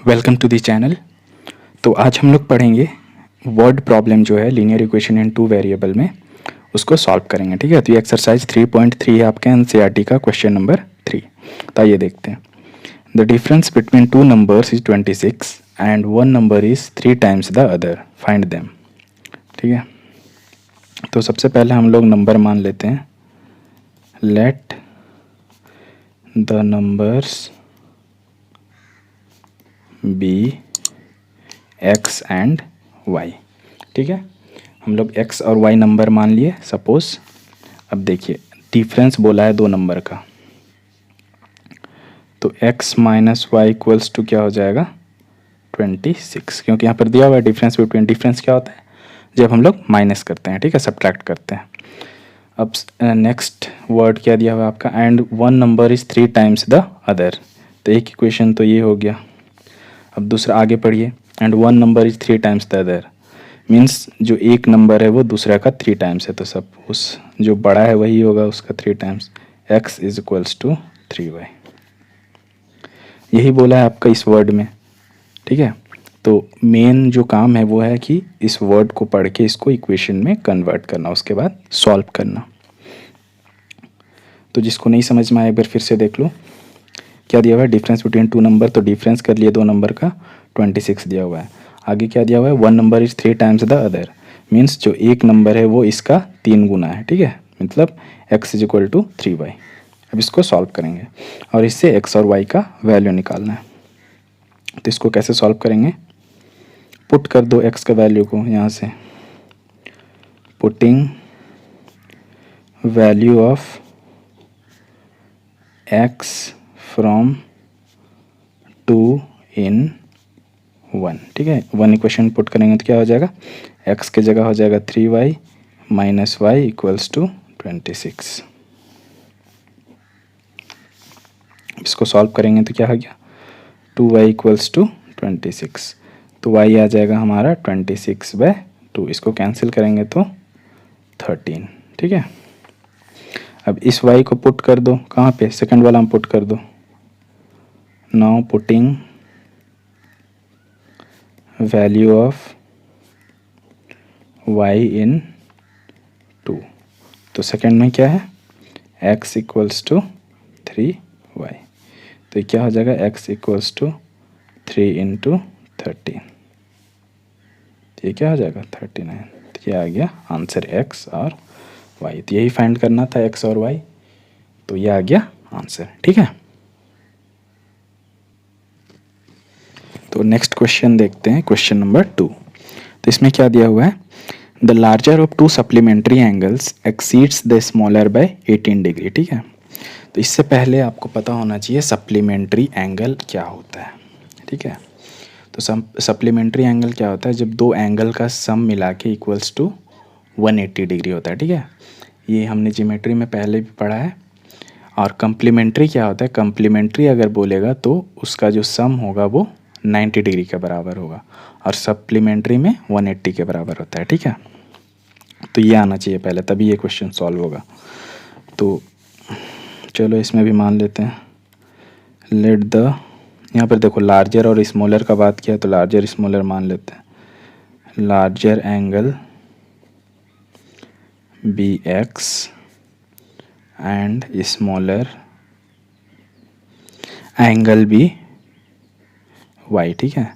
Welcome to the channel. तो आज हम लोग पढ़ेंगे वर्ड प्रॉब्लम जो है linear equation in two variable में, उसको सॉल्व करेंगे। ठीक है, तो ये एक्सरसाइज 3.3 है आपके एनसीईआरटी का क्वेश्चन नंबर 3। तो आइए देखते हैं। The difference between two numbers is 26 and one number is 3 times the other, find them. ठीक है, तो सबसे पहले हम लोग नंबर मान लेते हैं। Let the numbers be X and Y. ठीक है, हम लोग एक्स और वाई नंबर मान लिए सपोज। अब देखिए डिफरेंस बोला है दो नंबर का, तो x minus Y equals to क्या हो जाएगा 26, क्योंकि यहाँ पर दिया हुआ है डिफरेंस बिटवीन। डिफरेंस क्या होता है जब हम लोग माइनस करते हैं, ठीक है, सब्ट्रैक्ट करते हैं। अब नेक्स्ट वर्ड क्या दिया हुआ है आपका, and one number is 3 times the other. तो एक इक्वेशन तो ये हो गया। अब दूसरा आगे पढ़िए, and one number is 3 times the other, means जो एक नंबर है वो दूसरा का 3 टाइम्स है, तो सब उस जो बड़ा है वही होगा उसका 3 times. x is equals to 3y, यही बोला है आपका इस वर्ड में। ठीक है, तो मेन जो काम है वो है कि इस वर्ड को पढ़ के इसको इक्वेशन में कन्वर्ट करना, उसके बाद सॉल्व करना। तो जिसको नहीं समझ में आया एक बार फिर से देख लो। क्या दिया हुआ है, डिफरेंस बिटवीन टू नंबर, तो डिफरेंस कर लिए दो नंबर का, 26 दिया हुआ है। आगे क्या दिया हुआ है, one number is 3 times the other, means जो एक नंबर है वो इसका 3 गुना है। ठीक है, मतलब x is equal to 3y। अब इसको सॉल्व करेंगे और इससे x और y का वैल्यू निकालना है। तो इसको कैसे सॉल्व करेंगे, पुट कर दो x का वैल्यू को यहाँ से। Putting value of x from 2 इन 1। ठीक है, वन इक्वेशन पुट करेंगे तो क्या हो जाएगा, x की जगह हो जाएगा 3y minus Y equals to 26। इसको सॉल्व करेंगे तो क्या हो गया, 2y इक्वल्स टू 26। तो y आ जाएगा हमारा 26/2। इसको कैंसिल करेंगे तो 13। ठीक है, अब इस y को पुट कर दो कहाँ पे, सेकंड वाला में पुट कर दो। Now putting value of y इन 2, तो सेकंड में क्या है, x इक्वल्स टू 3y। तो ये क्या हो जाएगा, x इक्वल्स टू 3 इंटू 13, तो ये क्या हो जाएगा 39। तो ये आ गया आंसर x और y। तो यही फाइंड करना था x और y, तो ये आ गया आंसर। ठीक है, तो नेक्स्ट क्वेश्चन देखते हैं, क्वेश्चन नंबर 2। तो इसमें क्या दिया हुआ है, the larger of two supplementary angles exceeds the smaller by 18 degree. ठीक है, तो इससे पहले आपको पता होना चाहिए सप्लीमेंट्री एंगल क्या होता है। ठीक है, तो सप्लीमेंट्री एंगल क्या होता है, जब दो एंगल का सम मिला के इक्वल्स टू 180 डिग्री होता है। ठीक है, ये हमने ज्योमेट्री में पहले भी पढ़ा है। और कम्प्लीमेंट्री क्या होता है, कम्प्लीमेंट्री अगर बोलेगा तो उसका जो सम होगा वो 90 डिग्री के बराबर होगा, और सप्लीमेंट्री में 180 के बराबर होता है। ठीक है, तो ये आना चाहिए पहले, तभी ये क्वेश्चन सॉल्व होगा। तो चलो इसमें भी मान लेते हैं। लेट द, यहाँ पर देखो लार्जर और स्मॉलर का बात किया, तो लार्जर स्मॉलर मान लेते हैं। Larger angle be X and smaller angle be Y. ठीक है,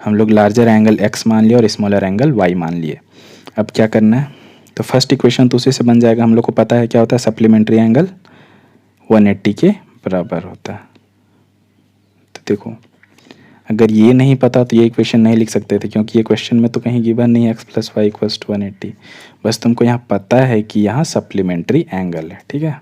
हम लोग लार्जर एंगल x मान लिए और स्मॉलर एंगल y मान लिए। अब क्या करना है, तो फर्स्ट इक्वेशन तो उसी से बन जाएगा। हम लोग को पता है क्या होता है, सप्लीमेंट्री एंगल 180 के बराबर होता है। तो देखो अगर ये नहीं पता तो ये इक्वेशन नहीं लिख सकते थे, क्योंकि ये क्वेश्चन में तो कहीं गिवन नहीं है x plus Y equals to 180। बस तुमको यहाँ पता है कि यहाँ सप्लीमेंट्री एंगल है। ठीक है,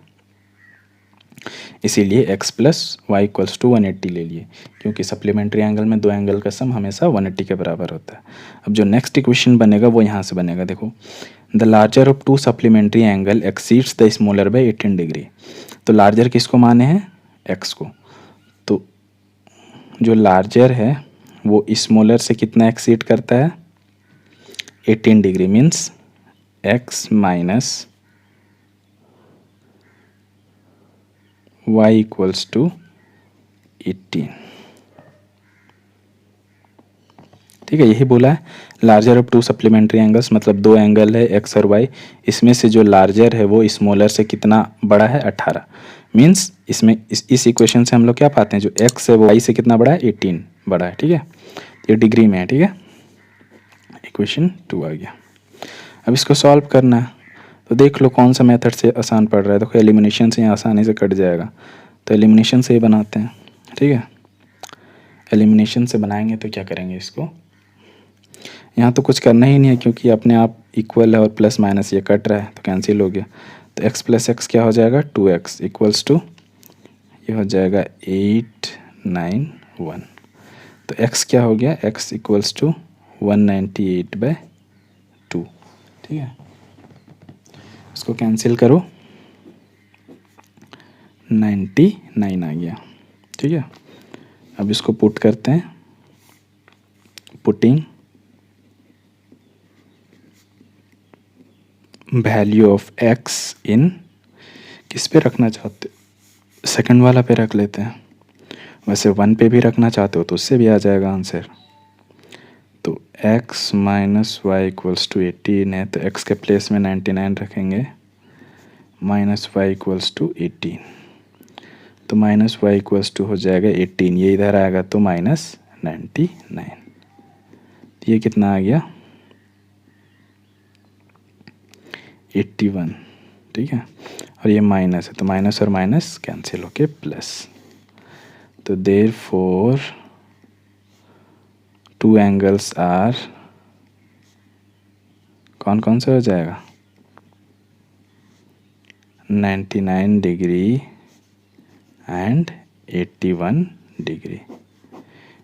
इसीलिए x plus Y equals to 180 ले लिए, क्योंकि सप्लीमेंट्री एंगल में दो एंगल का सम हमेशा 180 के बराबर होता है। अब जो नेक्स्ट इक्वेशन बनेगा वो यहाँ से बनेगा। देखो the larger of two supplementary angle exceeds the smaller by 18 degree. तो लार्जर किसको माने हैं, x को। तो जो लार्जर है वो स्मॉलर से कितना एक्सीड करता है, 18 degree, means x minus y equals to 18। ठीक है, यही बोला है larger of two supplementary angles, मतलब दो एंगल है एक्स और वाई, इसमें से जो लार्जर है वो स्मॉलर से कितना बड़ा है 18। मीन्स इसमें इस इक्वेशन से हम लोग क्या पाते हैं, जो एक्स है वो वाई से कितना बड़ा है 18 बड़ा है। ठीक है, ये डिग्री में है। ठीक है, इक्वेशन 2 आ गया। अब इसको सॉल्व करना है, तो देख लो कौन सा मेथड से आसान पड़ रहा है। देखो एलिमिनेशन से यहाँ आसानी से कट जाएगा, तो एलिमिनेशन से ही बनाते हैं। ठीक है, एलिमिनेशन से बनाएंगे तो क्या करेंगे, इसको यहाँ तो कुछ करना ही नहीं है क्योंकि अपने आप इक्वल है और प्लस माइनस ये कट रहा है तो कैंसिल हो गया। तो x प्लस एक्स क्या हो जाएगा 2x इक्वल्स टू ये हो जाएगा 891। तो x क्या हो गया, x इक्वल्स टू 198/2। ठीक है, इसको कैंसिल करो 99 आ गया। ठीक है, अब इसको पुट करते हैं, पुटिंग वैल्यू ऑफ x इन, किस पे रखना चाहते, सेकंड वाला पे रख लेते हैं। वैसे 1 पे भी रखना चाहते हो तो उससे भी आ जाएगा आंसर। तो x minus Y equals to 18 है, तो x के प्लेस में 99 रखेंगे, माइनस वाई इक्वल्स टू 18, तो माइनस वाई इक्वल्स टू हो जाएगा 18, ये इधर आएगा तो माइनस 99। ये कितना आ गया 81। ठीक है, और ये माइनस है तो माइनस और माइनस कैंसिल होके प्लस। तो देयरफॉर टू एंगल्स आर, कौन कौन सा हो जाएगा 99 डिग्री एंड 81 डिग्री,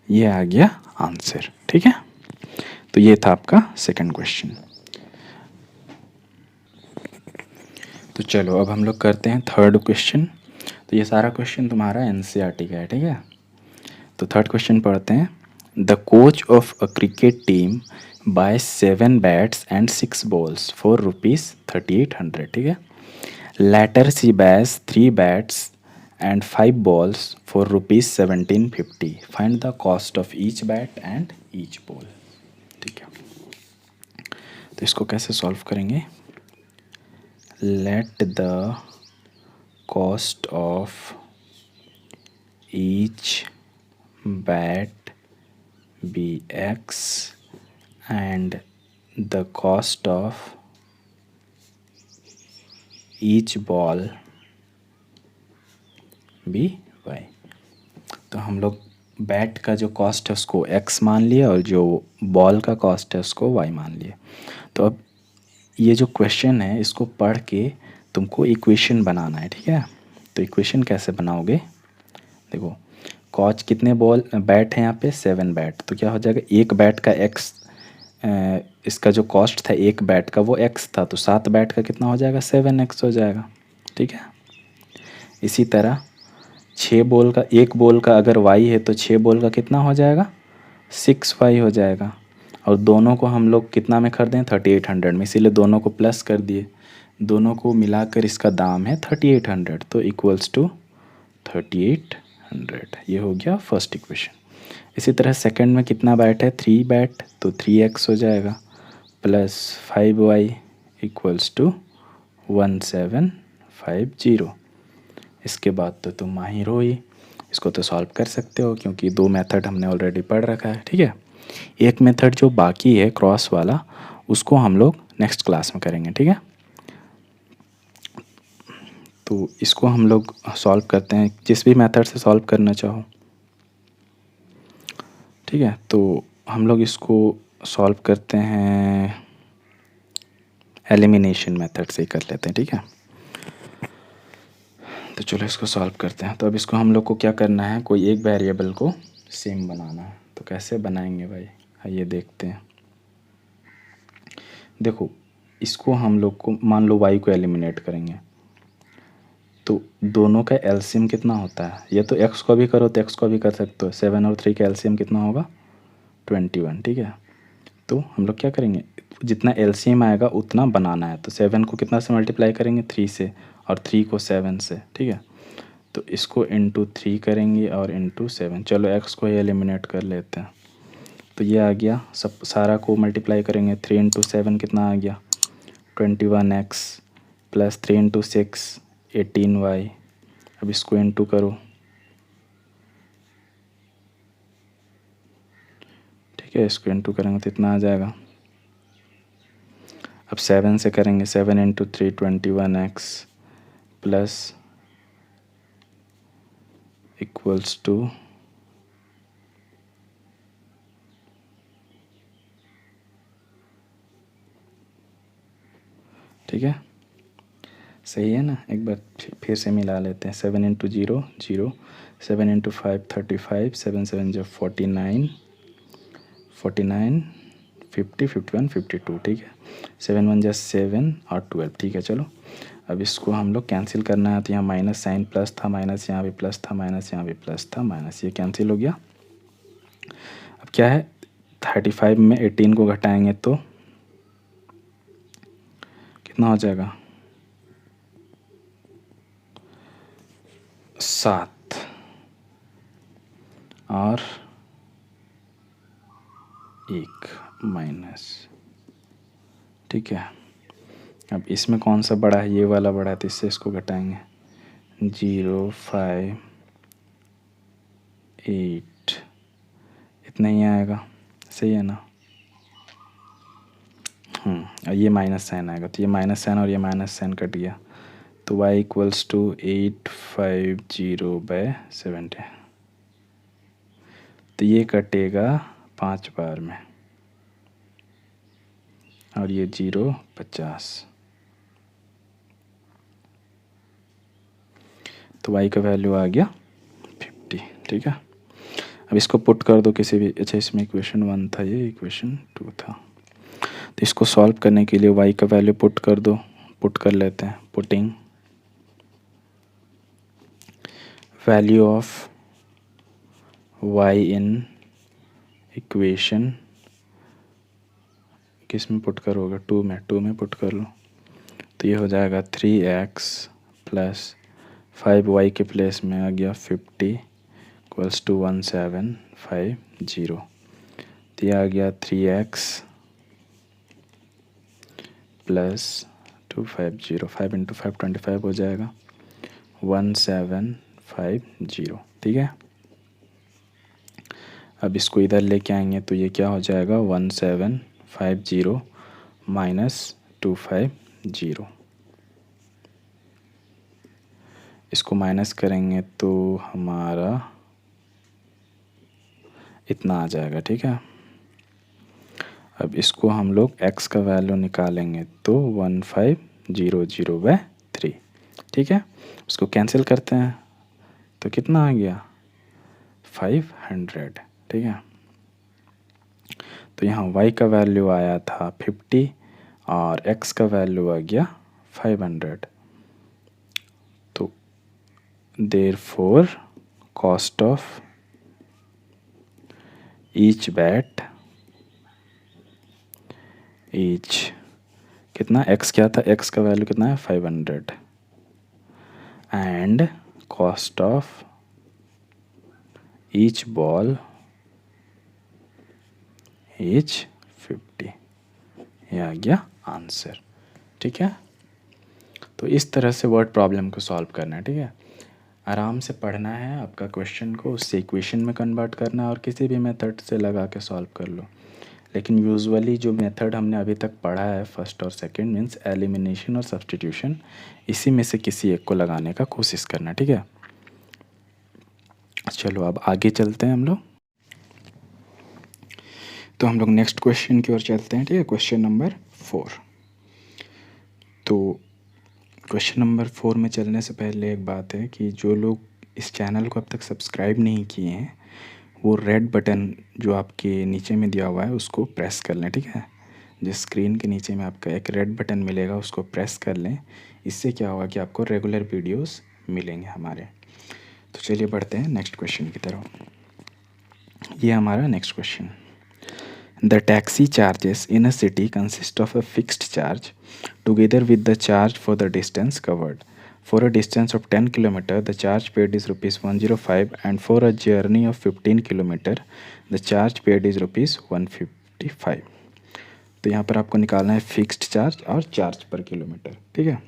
ये आ गया आंसर। ठीक है, तो ये था आपका सेकंड क्वेश्चन। तो चलो अब हम लोग करते हैं थर्ड क्वेश्चन। तो ये सारा क्वेश्चन तुम्हारा एनसीईआरटी का है। ठीक है, तो थर्ड क्वेश्चन पढ़ते हैं। The coach of a cricket team buy 7 bats and 6 balls for ₹3800। ठीक है, latter she buys 3 bats and 5 balls for ₹1750. Find the cost of each bat and each ball. ठीक है, तो इसको कैसे सॉल्व करेंगे, let the cost of each bat be x and the cost of each ball be y। तो हम लोग bat का जो कॉस्ट है उसको x मान लिया और जो बॉल का कॉस्ट है उसको y मान लिया। तो अब ये जो क्वेश्चन है इसको पढ़ के तुमको इक्वेशन बनाना है। ठीक है, तो इक्वेशन कैसे बनाओगे, देखो कॉच कितने बॉल बैट है यहाँ पे 7 बैट, तो क्या हो जाएगा एक बैट का x, इसका जो कॉस्ट था एक बैट का वो x था, तो 7 बैट का कितना हो जाएगा 7x हो जाएगा। ठीक है, इसी तरह 6 बॉल का, एक बॉल का अगर y है तो 6 बॉल का कितना हो जाएगा 6y हो जाएगा। और दोनों को हम लोग कितना में खरीदें 3800 में, इसीलिए दोनों को प्लस कर दिए, दोनों को मिलाकर इसका दाम है 3800, तो इक्वल्स टू 3800। ये हो गया फर्स्ट इक्वेशन। इसी तरह सेकंड में कितना बैट है 3 बैट, तो 3x हो जाएगा प्लस 5y इक्वल्स टू 1750। इसके बाद तो तुम माहिर हो ही, इसको तो सॉल्व कर सकते हो क्योंकि 2 मेथड हमने ऑलरेडी पढ़ रखा है। ठीक है, एक मेथड जो बाकी है क्रॉस वाला उसको हम लोग नेक्स्ट क्लास में करेंगे। ठीक है, तो इसको हम लोग सॉल्व करते हैं जिस भी मेथड से सॉल्व करना चाहो। ठीक है, तो हम लोग इसको सॉल्व करते हैं एलिमिनेशन मेथड से ही कर लेते हैं। ठीक है, तो चलो इसको सॉल्व करते हैं। तो अब इसको हम लोग को क्या करना है, कोई एक वेरिएबल को सेम बनाना है। तो कैसे बनाएंगे भाई, आइए देखते हैं। देखो इसको हम लोग को मान लो y को एलिमिनेट करेंगे तो दोनों का एलसीएम कितना होता है, ये तो x को भी करो तो x को भी कर सकते हो। 7 और 3 का एलसीएम कितना होगा 21। ठीक है, तो हम लोग क्या करेंगे, जितना एलसीएम आएगा उतना बनाना है। तो 7 को कितना से मल्टीप्लाई करेंगे 3 से, और 3 को 7 से। ठीक है, तो इसको इंटू 3 करेंगे और इंटू 7। चलो x को ही एलिमिनेट कर लेते हैं। तो तो ये आ गया, सब सारा को मल्टीप्लाई करेंगे। 3 इंटू 7 कितना आ गया 21x प्लस 3 इंटू 6 18y। अब इसको इंटू करो, ठीक है, इसको इंटू करेंगे तो इतना आ जाएगा। अब 7 से करेंगे, 7 into 3 21x plus equals to ठीक है, सही है ना। एक बार फिर से मिला लेते हैं। 7 इंटू 0 0, 7 इंटू 5 35, 7 7 जो 49 49 50 51 52, ठीक है। 7 1 जो 7 और 12, ठीक है। चलो अब इसको हम लोग कैंसिल करना है, तो यहाँ माइनस साइन प्लस था, माइनस यहाँ भी प्लस था, माइनस यहाँ भी प्लस था, माइनस ये कैंसिल हो गया। अब क्या है 35 में 18 को घटाएंगे तो कितना हो जाएगा 7 और 1 माइनस, ठीक है। अब इसमें कौन सा बड़ा है, ये वाला बड़ा है, तो इससे इसको घटाएंगे 0 5 8, इतना ही आएगा, सही है ना। और ये माइनस साइन आएगा, तो ये माइनस साइन और ये माइनस साइन कट गया, तो y इक्वल्स टू 850/70, तो ये कटेगा 5 बार में और ये 0 50, तो y का वैल्यू आ गया 50, ठीक है। अब इसको पुट कर दो किसी भी, अच्छा इसमें इक्वेशन 1 था, ये इक्वेशन 2 था, तो इसको सॉल्व करने के लिए y का वैल्यू पुट कर दो, पुट कर लेते हैं। Putting value of y in equation किस में पुट करोगे 2 में पुट कर लो, तो ये हो जाएगा 3x प्लस 5y के प्लेस में आ गया 50 इक्वल्स टू 1750, तो ये आ गया 3x प्लस 250, 5 इंटू 5 25 हो जाएगा 1750, ठीक है। अब इसको इधर लेके आएंगे तो ये क्या हो जाएगा 1750 माइनस 250, इसको माइनस करेंगे तो हमारा इतना आ जाएगा, ठीक है। अब इसको हम लोग x का वैल्यू निकालेंगे तो 1500/3, ठीक है। इसको कैंसिल करते हैं तो कितना आ गया 500, ठीक है। तो यहाँ y का वैल्यू आया था 50 और x का वैल्यू आ गया 500, तो therefore cost of each bat each कितना x क्या था, x का वैल्यू कितना है 500 and cost of each ball each 50, ये आ गया आंसर, ठीक है। तो इस तरह से वर्ड प्रॉब्लम को सॉल्व करना है, ठीक है। आराम से पढ़ना है, आपका क्वेश्चन को उससे इक्वेशन में कन्वर्ट करना है और किसी भी मेथड से लगा के सॉल्व कर लो। लेकिन यूजुअली जो मेथड हमने अभी तक पढ़ा है फर्स्ट और सेकंड मीन्स एलिमिनेशन और सब्स्टिट्यूशन, इसी में से किसी एक को लगाने का कोशिश करना, ठीक है। चलो अब आगे चलते हैं हम लोग, तो हम लोग नेक्स्ट क्वेश्चन की ओर चलते हैं, ठीक है। Question number 4। तो क्वेश्चन नंबर 4 में चलने से पहले एक बात है कि जो लोग इस चैनल को अब तक सब्सक्राइब नहीं किए हैं वो रेड बटन जो आपके नीचे में दिया हुआ है उसको प्रेस कर लें, ठीक है। जिस स्क्रीन के नीचे में आपका एक रेड बटन मिलेगा उसको प्रेस कर लें, इससे क्या होगा कि आपको रेगुलर वीडियोस मिलेंगे हमारे। तो चलिए बढ़ते हैं नेक्स्ट क्वेश्चन की तरफ। ये हमारा next question, the taxi charges in a city consist of a fixed charge together with the charge for the distance covered for a distance of 10 kilometre the charge paid is ₹105 and for a journey of 15 kilometre the charge paid is ₹155। तो यहाँ पर आपको निकालना है fixed charge और charge per kilometre, ठीक है।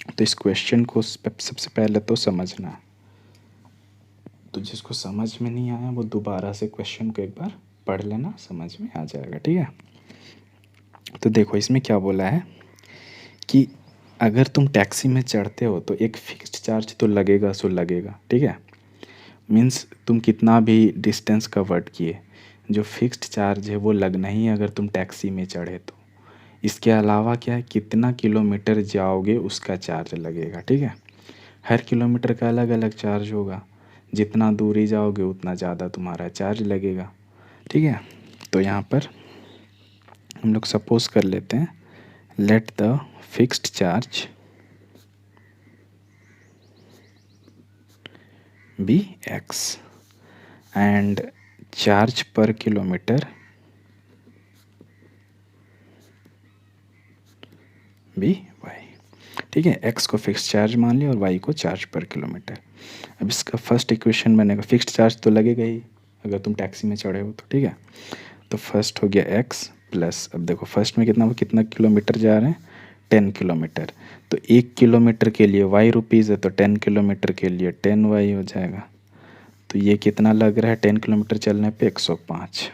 तो इस क्वेश्चन को सबसे पहले तो समझना है, तो जिसको समझ में नहीं आया वो दोबारा से क्वेश्चन को एक बार पढ़ लेना, समझ में आ जाएगा, ठीक है। तो देखो इसमें क्या बोला है कि अगर तुम टैक्सी में चढ़ते हो तो एक फिक्स्ड चार्ज तो लगेगा सो लगेगा, ठीक है। मीन्स तुम कितना भी डिस्टेंस कवर्ड किए, जो फिक्स्ड चार्ज है वो लगना ही है अगर तुम टैक्सी में चढ़े तो। इसके अलावा क्या है, कितना किलोमीटर जाओगे उसका चार्ज लगेगा, ठीक है। हर किलोमीटर का अलग अलग चार्ज होगा, जितना दूरी जाओगे उतना ज़्यादा तुम्हारा चार्ज लगेगा, ठीक है। तो यहाँ पर हम लोग सपोज कर लेते हैं, let the fixed charge be X and charge per kilometre be Y, ठीक है। एक्स को फिक्स चार्ज मान लिया और वाई को चार्ज पर किलोमीटर। अब इसका फर्स्ट इक्वेशन बनेगा, फिक्स्ड चार्ज तो लगेगा ही अगर तुम टैक्सी में चढ़े हो तो, ठीक है। तो फर्स्ट हो गया एक्स प्लस, अब देखो फर्स्ट में कितना किलोमीटर जा रहे हैं, 10 किलोमीटर। तो 1 किलोमीटर के लिए वाई रुपीज़ है, तो 10 किलोमीटर के लिए 10 वाई हो जाएगा। तो ये कितना लग रहा है 10 किलोमीटर चलने पे, 105।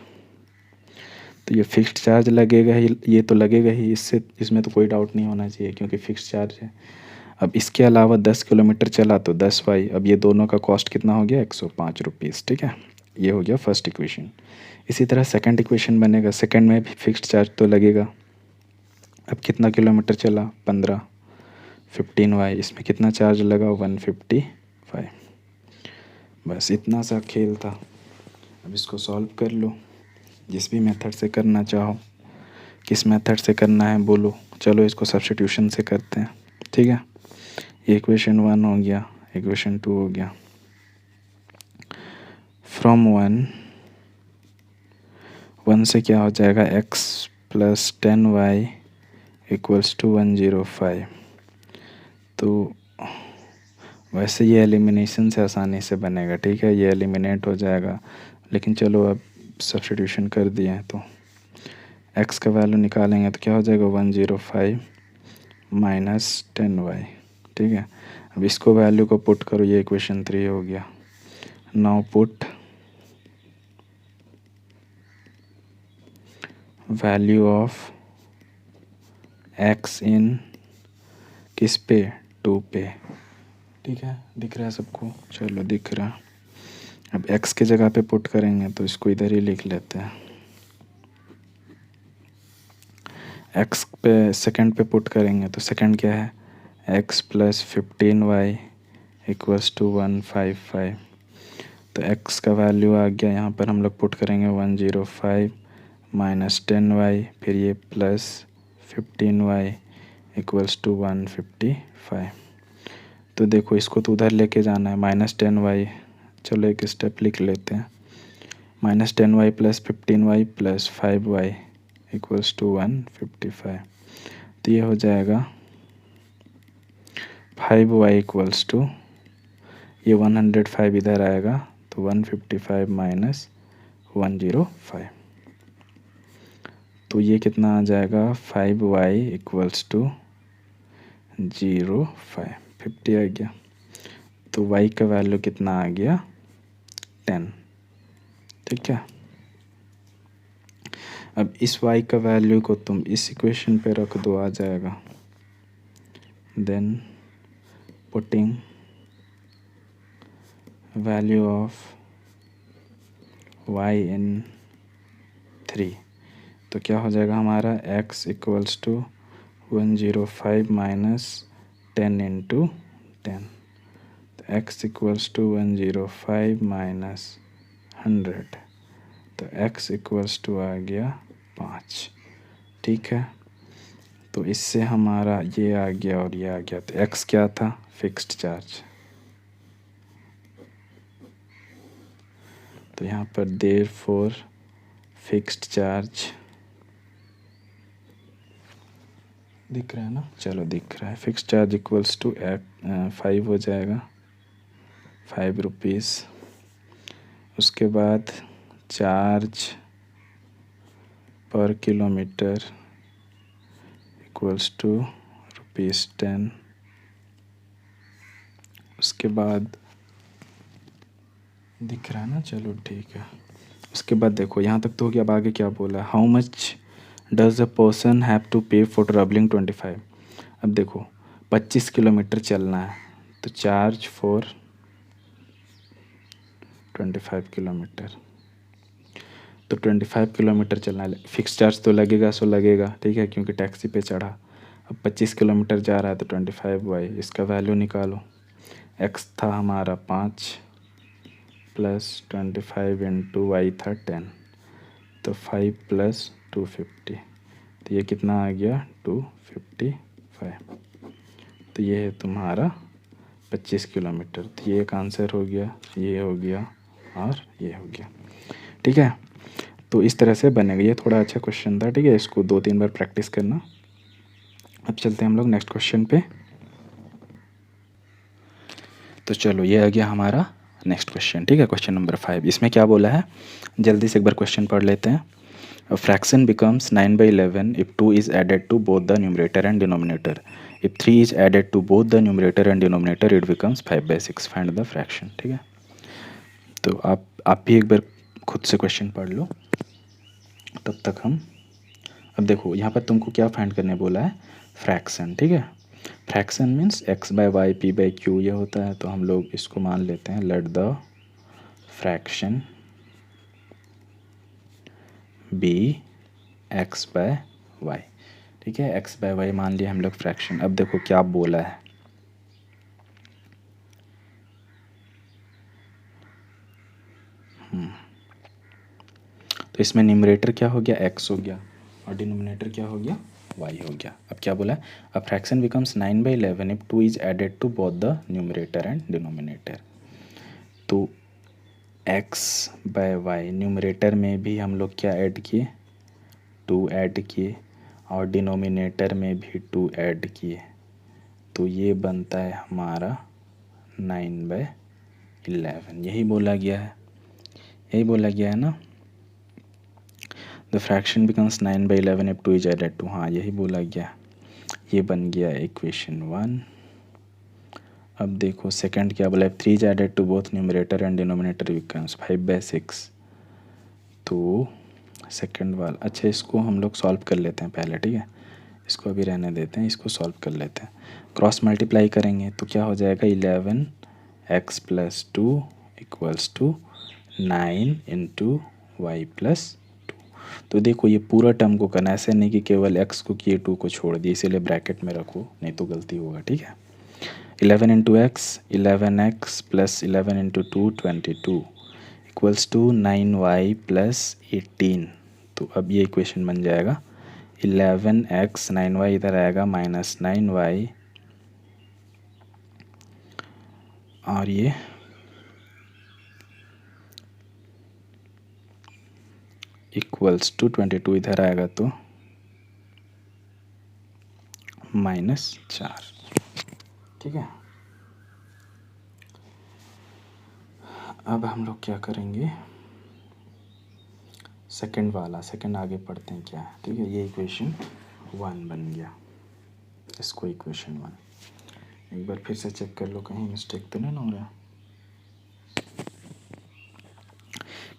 तो ये फिक्स्ड चार्ज लगेगा ही, ये तो लगेगा ही, इसमें तो कोई डाउट नहीं होना चाहिए क्योंकि फिक्स्ड चार्ज है। अब इसके अलावा 10 किलोमीटर चला तो 10 वाई, अब ये दोनों का कॉस्ट कितना हो गया, 105 रुपीज़, ठीक है। ये हो गया फर्स्ट इक्वेशन। इसी तरह सेकंड इक्वेशन बनेगा, सेकंड में भी फिक्स्ड चार्ज तो लगेगा। अब कितना किलोमीटर चला, 15, 15 वाई, इसमें कितना चार्ज लगा, 155। बस इतना सा खेल था। अब इसको सॉल्व कर लो जिस भी मेथड से करना चाहो। किस मेथड से करना है बोलो, चलो इसको सब्स्टिट्यूशन से करते हैं, ठीक है। इक्वेशन 1 हो गया, इक्वेशन 2 हो गया। फ्रॉम 1 से क्या हो जाएगा, x plus 10y equals to 105। तो वैसे ये एलिमिनेशन से आसानी से बनेगा, ठीक है, ये एलिमिनेट हो जाएगा। लेकिन चलो अब सब्स्टिट्यूशन कर दिए हैं तो x का वैल्यू निकालेंगे तो क्या हो जाएगा, 105 माइनस 10y, ठीक है। अब इसको वैल्यू को पुट करो, ये इक्वेशन 3 हो गया। Now put value of x इन किस पे, 2 पे, ठीक है। दिख रहा है सबको, चलो दिख रहा। अब x के जगह पे पुट करेंगे तो इसको इधर ही लिख लेते हैं। x पे सेकंड पे पुट करेंगे तो सेकंड क्या है, x plus 15y equals to 155। तो x का वैल्यू आ गया, यहाँ पर हम लोग पुट करेंगे 105 माइनस 10y, फिर ये प्लस 15y इक्वल्स टू 155। तो देखो इसको तो उधर लेके जाना है, माइनस 10y, चलो एक स्टेप लिख लेते हैं। Minus 10y plus 15y plus 5y equals to 155। तो ये हो जाएगा 5y इक्वल्स टू, ये 105 इधर आएगा तो 155 माइनस 105। तो ये कितना आ जाएगा, 5y इक्वल्स टू 0.5, 50 आ गया। तो y का वैल्यू कितना आ गया, 10, ठीक है। अब इस y का वैल्यू को तुम इस इक्वेशन पे रख दो, आ जाएगा। Then putting value of y in 3, तो क्या हो जाएगा हमारा, x equals to 105 minus 10 into 10। तो x इक्वल्स टू 105 माइनस 100, तो x इक्वल्स टू आ गया 5, ठीक है। तो इससे हमारा ये आ गया और ये आ गया। तो x क्या था, फिक्स्ड चार्ज। तो यहाँ पर देयरफॉर फिक्स्ड चार्ज दिख रहा है ना, चलो दिख रहा है। फिक्स चार्ज इक्वल्स टू 5 हो जाएगा, 5 रुपीज़। उसके बाद charge per kilometre equals to ₹10। उसके बाद दिख रहा है ना, चलो ठीक है। उसके बाद देखो यहाँ तक तो हो गया। अब आगे क्या बोला, how much does a person have to pay for travelling 25। अब देखो 25 किलोमीटर चलना है, तो चार्ज फॉर 25 किलोमीटर, तो 25 किलोमीटर चलना है, फिक्स चार्ज तो लगेगा, सो लगेगा, ठीक है, क्योंकि टैक्सी पे चढ़ा। अब 25 किलोमीटर जा रहा है तो 25y, इसका वैल्यू निकालो। x था हमारा 5 प्लस 25 इंटू वाई था 10, तो 5 प्लस 250, तो ये कितना आ गया 255। तो ये है तुम्हारा 25 किलोमीटर। तो ये एक आंसर हो गया, ये हो गया और ये हो गया, ठीक है। तो इस तरह से बनेगा। ये थोड़ा अच्छा क्वेश्चन था, ठीक है, इसको 2-3 बार प्रैक्टिस करना। अब चलते हैं हम लोग नेक्स्ट क्वेश्चन पे। तो चलो ये आ गया हमारा नेक्स्ट क्वेश्चन, ठीक है, क्वेश्चन नंबर 5। इसमें क्या बोला है, जल्दी से एक बार क्वेश्चन पढ़ लेते हैं। A fraction becomes 9/11 if 2 is added to both the numerator and denominator. If 3 is added to both the numerator and denominator, it becomes 5/6. Find the fraction, ठीक है। तो आप भी एक बार खुद से क्वेश्चन पढ़ लो, तब तक हम। अब देखो यहाँ पर तुमको क्या फाइंड करने बोला है, फ्रैक्शन, ठीक है। फ्रैक्शन मीन्स x/y p/q ये होता है, तो हम लोग इसको मान लेते हैं, let the fraction B x/y, ठीक है, x/y मान लिया हम लोग फ्रैक्शन। अब देखो क्या बोला है, तो इसमें न्यूमरेटर क्या हो गया, x हो गया, और डिनोमिनेटर क्या हो गया, y हो गया। अब क्या बोला है, a fraction becomes 9/11 if 2 is added to both the numerator and denominator. तो x/y न्यूमरेटर में भी हम लोग क्या ऐड किए, 2 ऐड किए, और डिनोमिनेटर में भी 2 ऐड किए, तो ये बनता है हमारा 9/11। यही बोला गया है, यही बोला गया है ना, the fraction becomes 9/11 if 2 is added to, हाँ यही बोला गया। ये बन गया इक्वेशन 1। अब देखो सेकंड क्या बोला है, 3 is added to both numerator and denominator becomes 5/6। तो सेकंड वाला, अच्छा इसको हम लोग सॉल्व कर लेते हैं पहले, ठीक है, इसको अभी रहने देते हैं, इसको सॉल्व कर लेते हैं। क्रॉस मल्टीप्लाई करेंगे तो क्या हो जाएगा, 11x + 2 equals to 9 into Y plus 2। तो देखो ये पूरा टर्म को करना, ऐसे नहीं कि केवल x को किए 2 को छोड़ दिए, इसीलिए ब्रैकेट में रखो, नहीं तो गलती होगा, ठीक है। 11 into X 11x + 11 into 2 22 equals to 9y + 18। तो अब ये इक्वेशन बन जाएगा 11x, 9y इधर आएगा -9y, और ये इक्वल्स टू 22 इधर आएगा तो -4, ठीक है। अब हम लोग क्या करेंगे, सेकंड वाला, सेकंड आगे पढ़ते हैं क्या है, ठीक है। ये इक्वेशन 1 बन गया, इसको इक्वेशन 1 एक बार फिर से चेक कर लो, कहीं मिस्टेक तो नहीं हो रहा।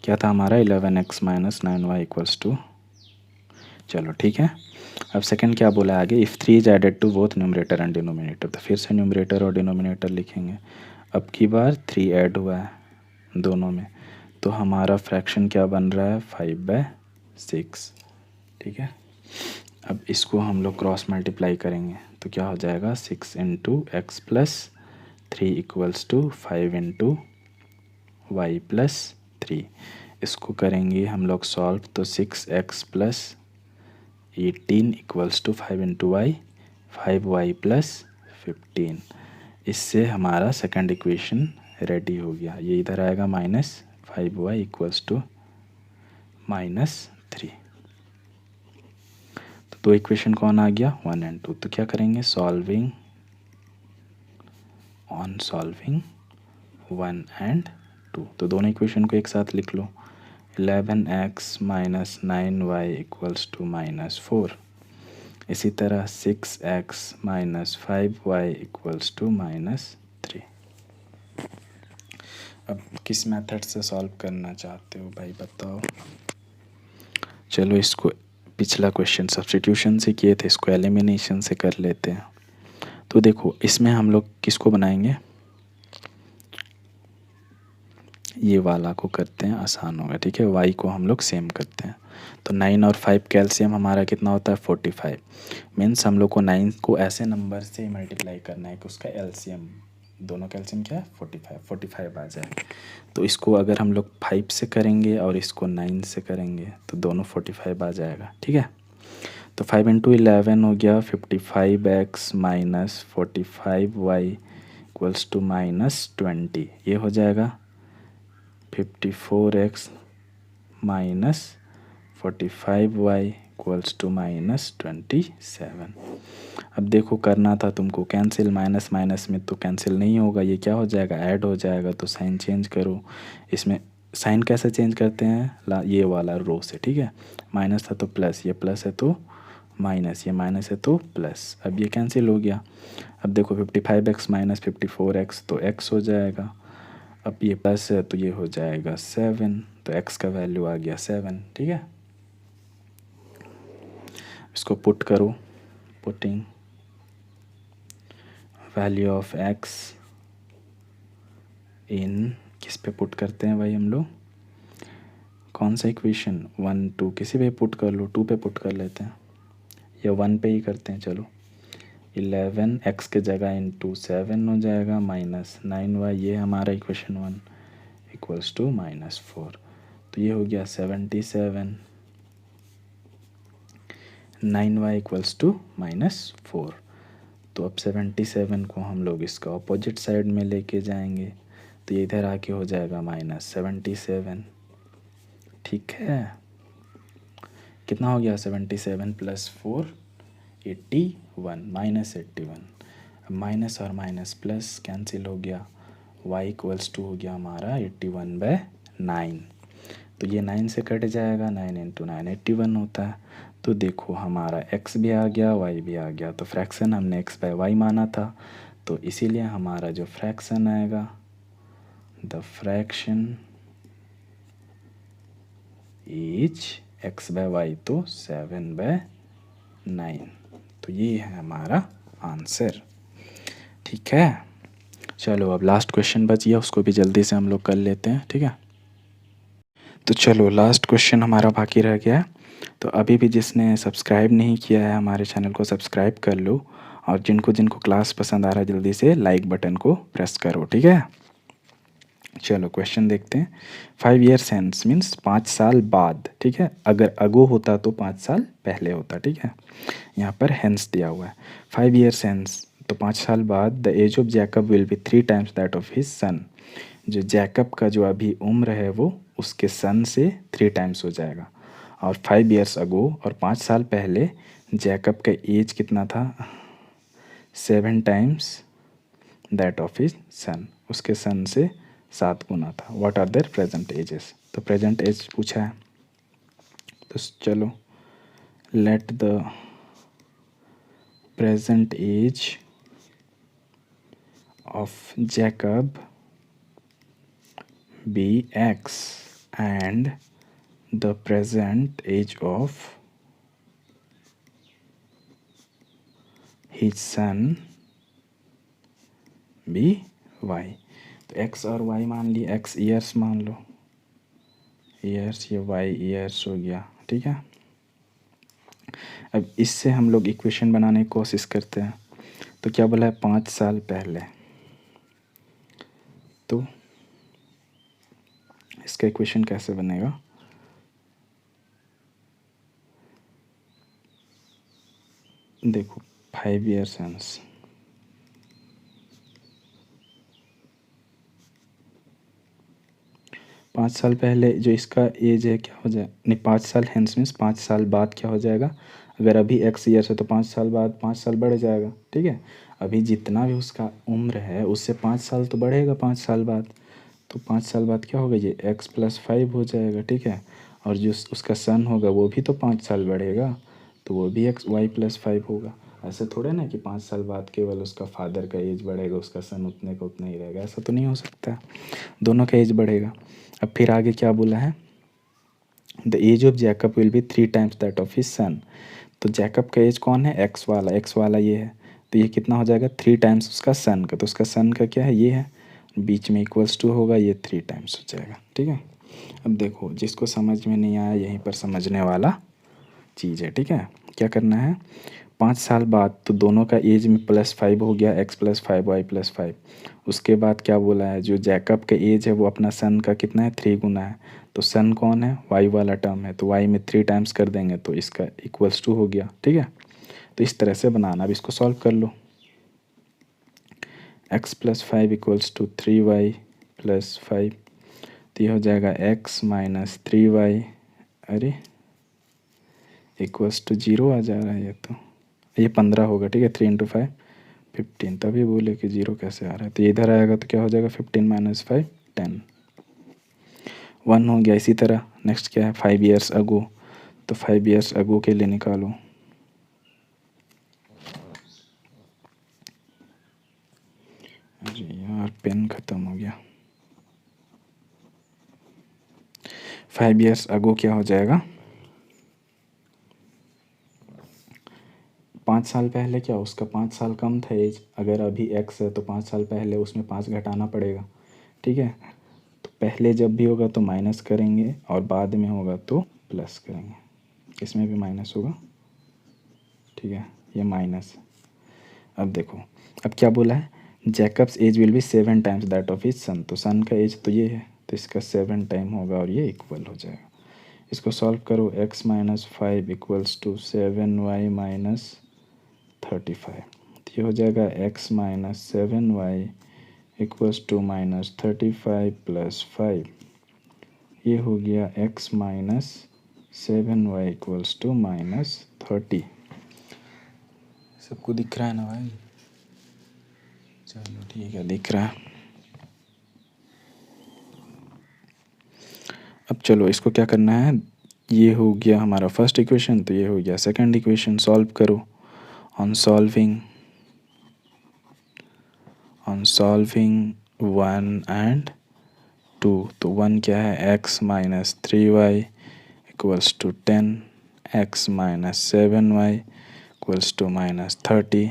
क्या था हमारा, 11x - 9y इक्वल्स टू, चलो ठीक है। अब सेकंड क्या बोला आगे, if 3 is added to both numerator and denominator, तो फिर से न्यूमरेटर और डिनोमिनेटर लिखेंगे। अब की बार 3 ऐड हुआ है दोनों में, तो हमारा फ्रैक्शन क्या बन रहा है, 5/6, ठीक है। अब इसको हम लोग क्रॉस मल्टीप्लाई करेंगे तो क्या हो जाएगा, 6 into x + 3 equals to 5 into Y + 3। इसको करेंगे हम लोग सॉल्व, तो 6x + 18 equals to 5 into Y, 5y + 15। इससे हमारा सेकंड इक्वेशन रेडी हो गया। ये इधर आएगा -5y इक्वल्स टू -3। तो दो इक्वेशन कौन आ गया, 1 and 2। तो क्या करेंगे, सॉल्विंग 1 and 2। तो दोनों इक्वेशन को एक साथ लिख लो, 11x minus 9y equals to -4। इसी तरह 6x minus 5y equals to -3। अब किस मेथड से सॉल्व करना चाहते हो भाई बताओ। चलो इसको, पिछला क्वेश्चन सब्स्टिट्यूशन से किए थे, इसको एलिमिनेशन से कर लेते हैं। तो देखो इसमें हम लोग किसको बनाएंगे, ये वाला को करते हैं, आसान होगा, ठीक है। y को हम लोग सेम करते हैं। तो 9 और 5 कैल्शियम हमारा कितना होता है, 45। मीन्स हम लोग को 9 को ऐसे नंबर से मल्टीप्लाई करना है कि उसका एलसीएम, दोनों कैल्शियम क्या है, 45 आ जाए। तो इसको अगर हम लोग 5 से करेंगे और इसको 9 से करेंगे तो दोनों 45 आ जाएगा, ठीक है। तो 5 इंटू 11 हो गया 55x minus 45y equals to -20। ये हो जाएगा 54x minus 45y equals to -27। अब देखो करना था तुमको कैंसिल, माइनस माइनस में तो कैंसिल नहीं होगा, ये क्या हो जाएगा, ऐड हो जाएगा। तो साइन चेंज करो, इसमें साइन कैसे चेंज करते हैं, ये वाला रो से, ठीक है। माइनस था तो प्लस, ये प्लस है तो माइनस, ये माइनस है तो प्लस। अब ये कैंसिल हो गया। अब देखो 55x माइनस 54x तो x हो जाएगा। अब ये प्लस है तो ये हो जाएगा 7, तो x का वैल्यू आ गया 7, ठीक है। इसको पुट करो, पुटिंग वैल्यू ऑफ x इन, किस पे पुट करते हैं भाई हम लोग, कौन सा इक्वेशन, 1 2, किसी पे पुट कर लो, 2 पे पुट कर लेते हैं या 1 पे ही करते हैं। चलो 11 x के जगह इंटू 7 हो जाएगा माइनस 9y, ये हमारा इक्वेशन 1 इक्वल्स टू -4। तो ये हो गया 77, 9y इक्वल्स टू -4। तो अब 77 को हम लोग इसका अपोजिट साइड में लेके जाएंगे, तो ये इधर आके हो जाएगा -77, ठीक है। कितना हो गया, 77 प्लस 4 81, -81। अब माइनस और माइनस प्लस कैंसिल हो गया, y इक्वल्स टू हो गया हमारा 81/9। तो ये 9 से कट जाएगा, 9 इंटू 9 81 होता है। तो देखो हमारा x भी आ गया, y भी आ गया। तो फ्रैक्शन हमने x बाय y माना था, तो इसीलिए हमारा जो फ्रैक्शन आएगा, the fraction is x by y, तो 7/9। तो ये है हमारा आंसर, ठीक है। चलो अब लास्ट क्वेश्चन बच गया, उसको भी जल्दी से हम लोग कर लेते हैं, ठीक है। तो चलो लास्ट क्वेश्चन हमारा बाकी रह गया है। तो अभी भी जिसने सब्सक्राइब नहीं किया है हमारे चैनल को सब्सक्राइब कर लो, और जिनको जिनको क्लास पसंद आ रहा है जल्दी से लाइक बटन को प्रेस करो, ठीक है। चलो क्वेश्चन देखते हैं। 5 years hence मीन्स 5 साल बाद, ठीक है। अगर अगो होता तो 5 साल पहले होता, ठीक है। यहाँ पर हेंस दिया हुआ है, 5 years hence तो 5 साल बाद, the age of Jacob will be 3 times that of his son. जो जैकब का जो अभी उम्र है वो उसके सन से 3 times हो जाएगा। और 5 years अगो, और 5 साल पहले जैकब का एज कितना था, 7 times that of his son, उसके सन से 7 गुना था। What are their present ages, तो प्रेजेंट एज पूछा है। तो चलो let the present age of Jacob be x and the present age of his son be y। तो x और y मान ली, x ईयर्स मान लो, ईयर्स, ये y ईयर्स हो गया, ठीक है। अब इससे हम लोग इक्वेशन बनाने की कोशिश करते हैं। तो क्या बोला है, 5 साल पहले, तो इसका इक्वेशन कैसे बनेगा, देखो 5 years hence, पाँच साल पहले जो इसका एज है क्या हो जाए, नहीं 5 साल हेंस मीन्स 5 साल बाद क्या हो जाएगा, अगर अभी x ईयर्स है तो 5 साल बाद 5 साल बढ़ जाएगा, ठीक है। अभी जितना भी उसका उम्र है उससे 5 साल तो बढ़ेगा 5 साल बाद, तो 5 साल बाद क्या होगा, ये x+5 हो जाएगा, ठीक है। और जो उसका सन होगा वो भी तो 5 साल बढ़ेगा, तो वो भी y+5 होगा। ऐसे थोड़े ना कि 5 साल बाद केवल उसका फादर का एज बढ़ेगा, उसका सन उतने का उतना ही रहेगा, ऐसा तो नहीं हो सकता, दोनों का एज बढ़ेगा। अब फिर आगे क्या बोला है, the age of Jacob will be 3 times that of his son. तो जैकब का एज कौन है, एक्स वाला ये है, तो ये कितना हो जाएगा 3 टाइम्स उसका सन का, तो उसका सन का क्या है, ये है, बीच में =2 होगा, ये 3 टाइम्स हो जाएगा, ठीक है। अब देखो जिसको समझ में नहीं आया यहीं पर समझने वाला चीज़ है, ठीक है। क्या करना है, 5 साल बाद तो दोनों का एज में +5 हो गया, x+5 y+5। उसके बाद क्या बोला है, जो जैकब का एज है वो अपना सन का कितना है, 3 गुना है, तो सन कौन है, y वाला टर्म है, तो y में 3 टाइम्स कर देंगे तो इसका =2 हो गया, ठीक है। तो इस तरह से बनाना, अब इसको सॉल्व कर लो। x+5 = 3y+5, तो ये हो जाएगा x - 3y, अरे =0 आ जा रहा है, ये 15 होगा, ठीक है। 3 × 5 15, तभी बोले कि 0 कैसे आ रहा है, तो ये इधर आएगा तो क्या हो जाएगा 15 - 5 10, 1 हो गया। इसी तरह नेक्स्ट क्या है, 5 ईयर्स अगो, तो 5 ईयर्स अगो के लिए निकालो। अरे यार पेन ख़त्म हो गया। 5 ईयर्स अगो क्या हो जाएगा, 5 साल पहले क्या, उसका 5 साल कम था एज, अगर अभी x है तो 5 साल पहले उसमें 5 घटाना पड़ेगा, ठीक है। तो पहले जब भी होगा तो माइनस करेंगे और बाद में होगा तो प्लस करेंगे, इसमें भी माइनस होगा, ठीक है, ये माइनस। अब देखो, अब क्या बोला है, Jacob's age will be 7 times that of his son, तो सन का एज तो ये है, तो इसका 7 टाइम होगा और ये इक्वल हो जाएगा। इसको सॉल्व करो, x - 5 = 7y - 35, तो ये हो जाएगा x - 7y = -35 + 5, ये हो गया x - 7y = -30। सबको दिख रहा है ना भाई, चलो ठीक है, दिख रहा है। अब चलो इसको क्या करना है, ये हो गया हमारा फर्स्ट इक्वेशन, तो ये हो गया सेकंड इक्वेशन, सॉल्व करो। ऑन सॉल्विंग 1 and 2, तो 1 क्या है, x - 3y = 10, x - 7y = -30,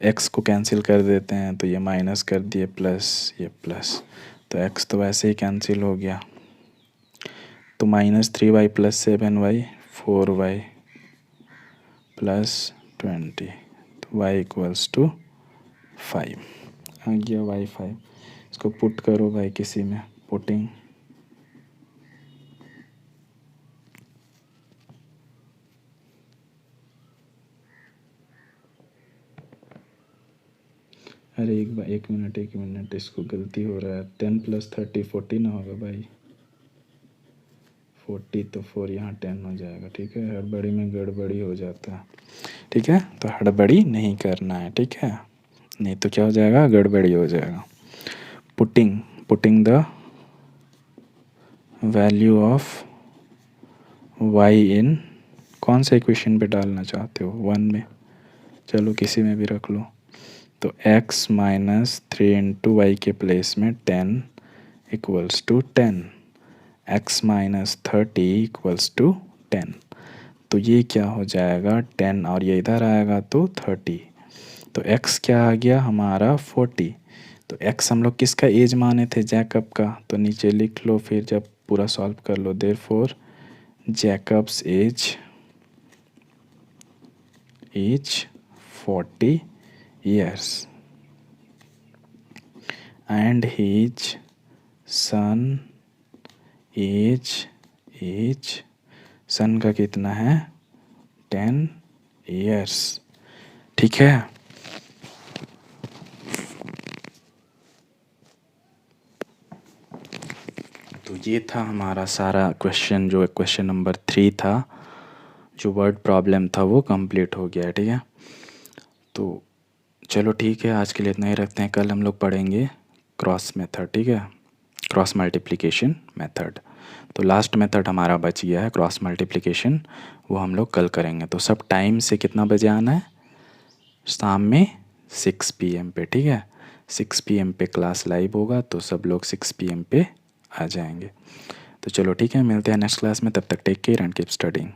x को कैंसिल कर देते हैं तो ये माइनस कर दिए, प्लस ये प्लस, तो x तो वैसे ही कैंसिल हो गया, तो -3y + 7y 4y + 20, तो y = 5 आ गया, y 5। इसको पुट करो भाई किसी में, पुटिंग अरे एक मिनट, इसको गलती हो रहा है, 10 + 30 40 ना होगा भाई, 40 तो 4 यहाँ 10 हो जाएगा, ठीक है। हड़बड़ी में गड़बड़ी हो जाता है, ठीक है, तो हड़बड़ी नहीं करना है, ठीक है, नहीं तो क्या हो जाएगा, गड़बड़ी हो जाएगा। Putting the value of y इन, कौन सा इक्वेशन पे डालना चाहते हो, 1 में, चलो किसी में भी रख लो, तो x - 3 × y के प्लेस में 10 = 10, x - 30 = 10, तो ये क्या हो जाएगा 10 और ये इधर आएगा तो 30, तो x क्या आ गया हमारा 40, तो x हम लोग किसका एज माने थे, जैकब का, तो नीचे लिख लो फिर जब पूरा सॉल्व कर लो, therefore Jacob's age 40 years and his son age son का कितना है 10 years, ठीक है। तो ये था हमारा सारा क्वेश्चन, जो क्वेश्चन नंबर 3 था, जो वर्ड प्रॉब्लम था वो कंप्लीट हो गया है, ठीक है। तो चलो ठीक है, आज के लिए इतना ही रखते हैं। कल हम लोग पढ़ेंगे क्रॉस मेथड, ठीक है, क्रॉस मल्टीप्लिकेशन मेथड। तो लास्ट मेथड हमारा बच गया है क्रॉस मल्टीप्लिकेशन, वो हम लोग कल करेंगे। तो सब टाइम से कितना बजे आना है? शाम में 6 PM पे, ठीक है। 6 PM पे क्लास लाइव होगा, तो सब लोग 6 PM पे आ जाएंगे। तो चलो ठीक है, मिलते हैं नेक्स्ट क्लास में। तब तक take care and keep studying.